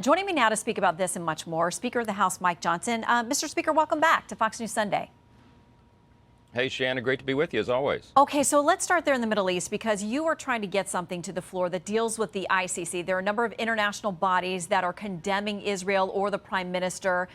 Joining me now to speak about this and much more, Speaker of the House Mike Johnson. Mr. Speaker, welcome back to Fox News Sunday. Hey, Shannon, great to be with you as always. Okay, so let's start there in the Middle East because you are trying to get something to the floor that deals with the ICC. There are a number of international bodies that are condemning Israel or the Prime Minister,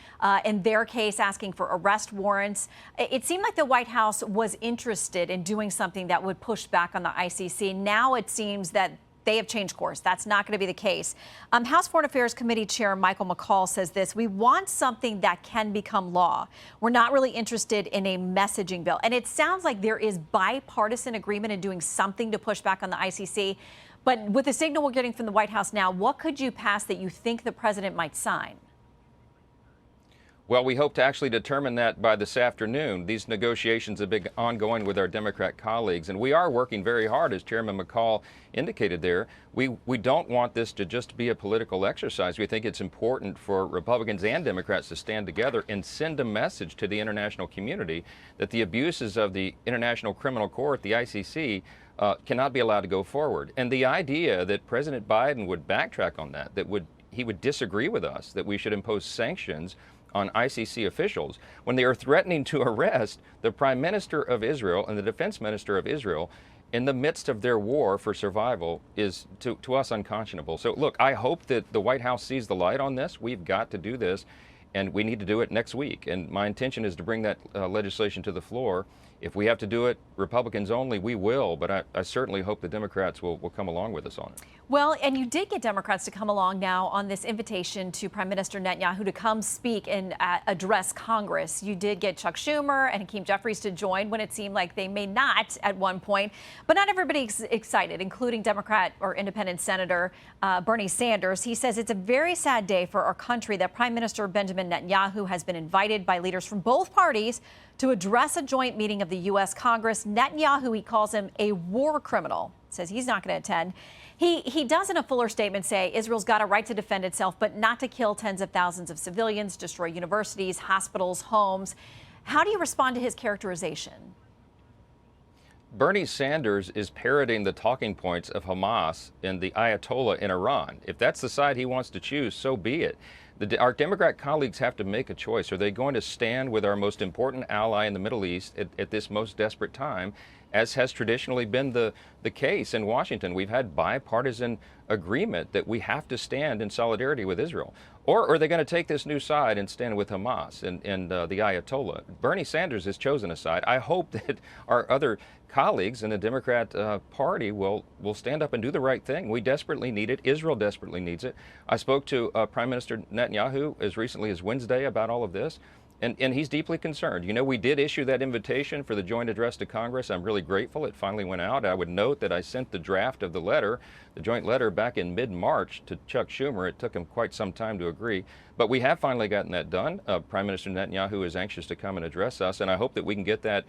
in their case, asking for arrest warrants. It seemed like the White House was interested in doing something that would push back on the ICC. Now it seems that they have changed course. That's not going to be the case. House Foreign Affairs Committee Chair Michael McCall says this: we want something that can become law. We're not really interested in a messaging bill. And it sounds like there is bipartisan agreement in doing something to push back on the ICC. But with the signal we're getting from the White House now, what could you pass that you think the president might sign? Well, we hope to actually determine that by this afternoon. These negotiations have been ongoing with our Democrat colleagues, and we are working very hard, as Chairman McCall indicated there. We don't want this to just be a political exercise. We think it's important for Republicans and Democrats to stand together and send a message to the international community that the abuses of the International Criminal Court, the ICC, cannot be allowed to go forward. And the idea that President Biden would backtrack on that, he would disagree with us, that we should impose sanctions on ICC officials when they are threatening to arrest the Prime Minister of Israel and the Defense Minister of Israel in the midst of their war for survival is to us unconscionable. So look, I hope that the White House sees the light on this. We've got to do this, and we need to do it next week. And my intention is to bring that legislation to the floor. If we have to do it Republicans only, we will, but I certainly hope the Democrats will come along with us on it. Well, and you did get Democrats to come along now on this invitation to Prime Minister Netanyahu to come speak and address Congress. You did get Chuck Schumer and Hakeem Jeffries to join when it seemed like they may not at one point, but not everybody's excited, including Democrat or independent Senator Bernie Sanders. He says it's a very sad day for our country that Prime Minister Benjamin Netanyahu has been invited by leaders from both parties to address a joint meeting of the U.S. Congress. Netanyahu, he calls him a war criminal, says he's not going to attend. He does in a fuller statement say Israel's got a right to defend itself, but not to kill tens of thousands of civilians, destroy universities, hospitals, homes. How do you respond to his characterization? Bernie Sanders is parroting the talking points of Hamas and the Ayatollah in Iran. If that's the side he wants to choose, so be it. Our Democrat colleagues have to make a choice. Are they going to stand with our most important ally in the Middle East at this most desperate time, as has traditionally been the case in Washington? We've had bipartisan agreement that we have to stand in solidarity with Israel. Or are they going to take this new side and stand with Hamas and the Ayatollah? Bernie Sanders has chosen a side. I hope that our other colleagues in the Democrat Party will stand up and do the right thing. We desperately need it. Israel desperately needs it. I spoke to Prime Minister Netanyahu as recently as Wednesday about all of this. And he's deeply concerned. You know, we did issue that invitation for the joint address to Congress. I'm really grateful it finally went out. I would note that I sent the draft of the letter, the joint letter, back in mid-March to Chuck Schumer. It took him quite some time to agree. But we have finally gotten that done. Prime Minister Netanyahu is anxious to come and address us, and I hope that we can get that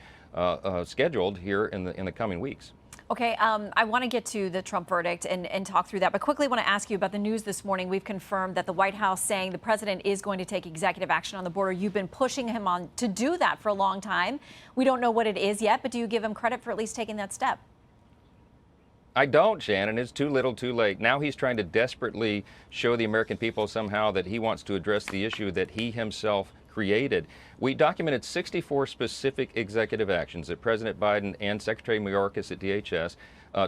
scheduled here in the coming weeks. Okay, I want to get to the Trump verdict and talk through that, but quickly want to ask you about the news this morning. We've confirmed that the White House saying the president is going to take executive action on the border. You've been pushing him on to do that for a long time. We don't know what it is yet, but do you give him credit for at least taking that step? I don't, Shannon. It's too little, too late. Now he's trying to desperately show the American people somehow that he wants to address the issue that he himself created. We documented 64 specific executive actions that President Biden and Secretary Mayorkas at DHS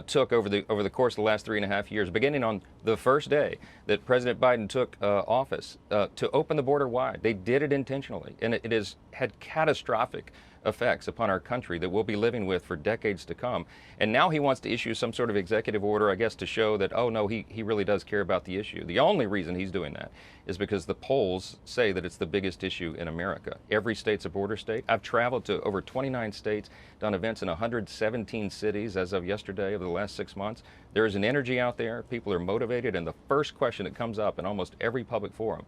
took over the course of the last 3.5 years, beginning on the first day that President Biden took office, to open the border wide. They did it intentionally, and it has had catastrophic effects upon our country that we'll be living with for decades to come. And now he wants to issue some sort of executive order, I guess, to show that, oh no, he really does care about the issue. The only reason he's doing that is because the polls say that it's the biggest issue in America. Every state's a border state. I've traveled to over 29 states, done events in 117 cities as of yesterday over the last 6 months. There is an energy out there. People are motivated. And the first question that comes up in almost every public forum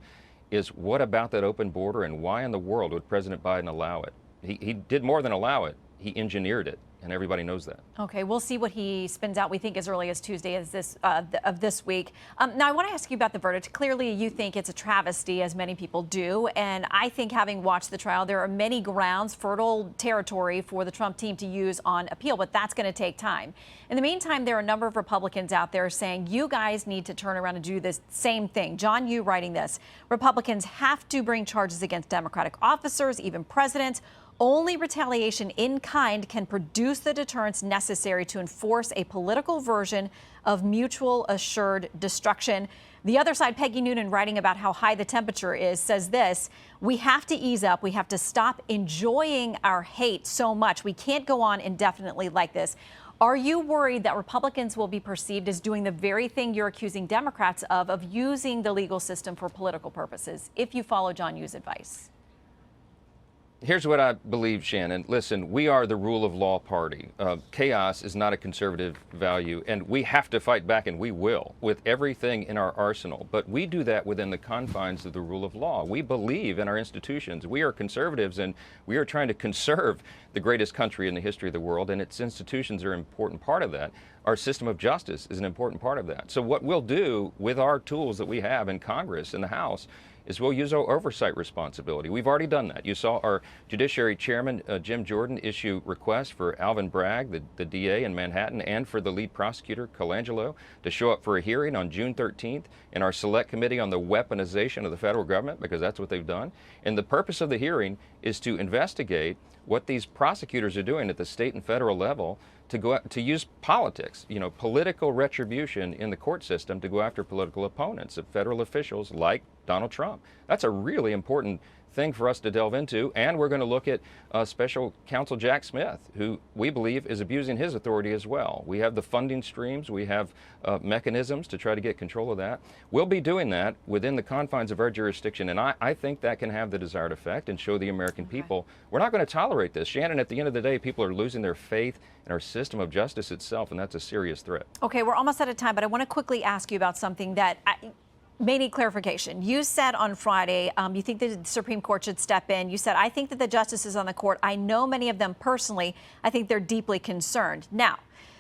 is, what about that open border, and why in the world would President Biden allow it? He did more than allow it. He engineered it. and everybody knows that. Okay, we'll see what he spins out, we think, as early as Tuesday of this week. Now, I want to ask you about the verdict. Clearly, you think it's a travesty, as many people do. And I think, having watched the trial, there are many grounds, fertile territory for the Trump team to use on appeal, but that's going to take time. In the meantime, there are a number of Republicans out there saying, you guys need to turn around and do this same thing. John Yoo writing this: Republicans have to bring charges against Democratic officers, even presidents. Only retaliation in kind can produce the deterrence necessary to enforce a political version of mutual assured destruction. The other side, Peggy Noonan, writing about how high the temperature is, says this: we have to ease up. We have to stop enjoying our hate so much. We can't go on indefinitely like this. Are you worried that Republicans will be perceived as doing the very thing you're accusing Democrats of using the legal system for political purposes, if you follow John Yoo's advice? Here's what I believe, Shannon. Listen, we are the rule of law party. Chaos is not a conservative value, and we have to fight back, and we will, with everything in our arsenal. But we do that within the confines of the rule of law. We believe in our institutions. We are conservatives, and we are trying to conserve the greatest country in the history of the world, and its institutions are an important part of that. Our system of justice is an important part of that. So what we'll do with our tools that we have in Congress, in the House, is we'll use our oversight responsibility. We've already done that. You saw our Judiciary Chairman, Jim Jordan, issue requests for Alvin Bragg, the DA in Manhattan, and for the lead prosecutor, Colangelo, to show up for a hearing on June 13th in our Select Committee on the weaponization of the federal government, because that's what they've done. And the purpose of the hearing is to investigate what these prosecutors are doing at the state and federal level to use politics, political retribution in the court system to go after political opponents of federal officials like Donald Trump. That's a really important thing for us to delve into. And we're going to look at Special Counsel Jack Smith, who we believe is abusing his authority as well. We have the funding streams. We have mechanisms to try to get control of that. We'll be doing that within the confines of our jurisdiction. And I think that can have the desired effect and show the American people we're not going to tolerate this. Shannon, at the end of the day, people are losing their faith in our system of justice itself, and that's a serious threat. Okay, we're almost out of time, but I want to quickly ask you about something that may need clarification. You said on Friday you think that the Supreme Court should step in. You said, I think that the justices on the court, I know many of them personally, I think they're deeply concerned. Now,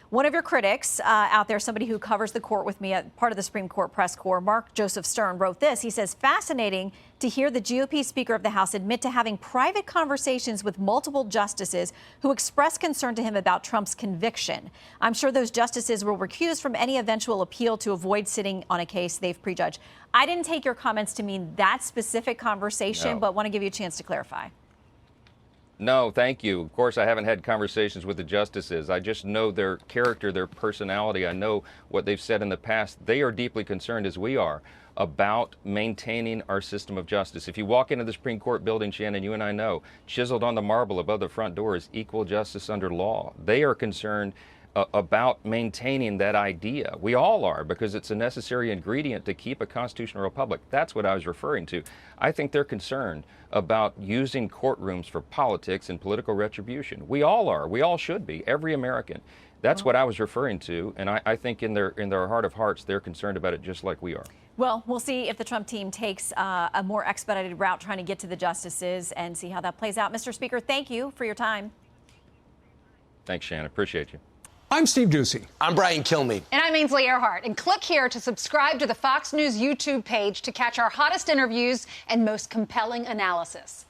one of your critics out there, somebody who covers the court with me at part of the Supreme Court press corps, Mark Joseph Stern, wrote this. He says, fascinating to hear the GOP Speaker of the House admit to having private conversations with multiple justices who expressed concern to him about Trump's conviction. I'm sure those justices will recuse from any eventual appeal to avoid sitting on a case they've prejudged. I didn't take your comments to mean that specific conversation, but want to give you a chance to clarify. No, thank you. Of course, I haven't had conversations with the justices. I just know their character, their personality. I know what they've said in the past. They are deeply concerned, as we are, about maintaining our system of justice. If you walk into the Supreme Court building, Shannon, you and I know, chiseled on the marble above the front door is equal justice under law. They are concerned about maintaining that idea. We all are, because it's a necessary ingredient to keep a constitutional republic. That's what I was referring to. I think they're concerned about using courtrooms for politics and political retribution. We all are. We all should be. Every American. That's what I was referring to, and I think in their heart of hearts, they're concerned about it just like we are. Well, we'll see if the Trump team takes a more expedited route trying to get to the justices and see how that plays out. Mr. Speaker, thank you for your time. Thanks, Shannon. Appreciate you. I'm Steve Doocy. I'm Brian Kilmeade. And I'm Ainsley Earhart. And click here to subscribe to the Fox News YouTube page to catch our hottest interviews and most compelling analysis.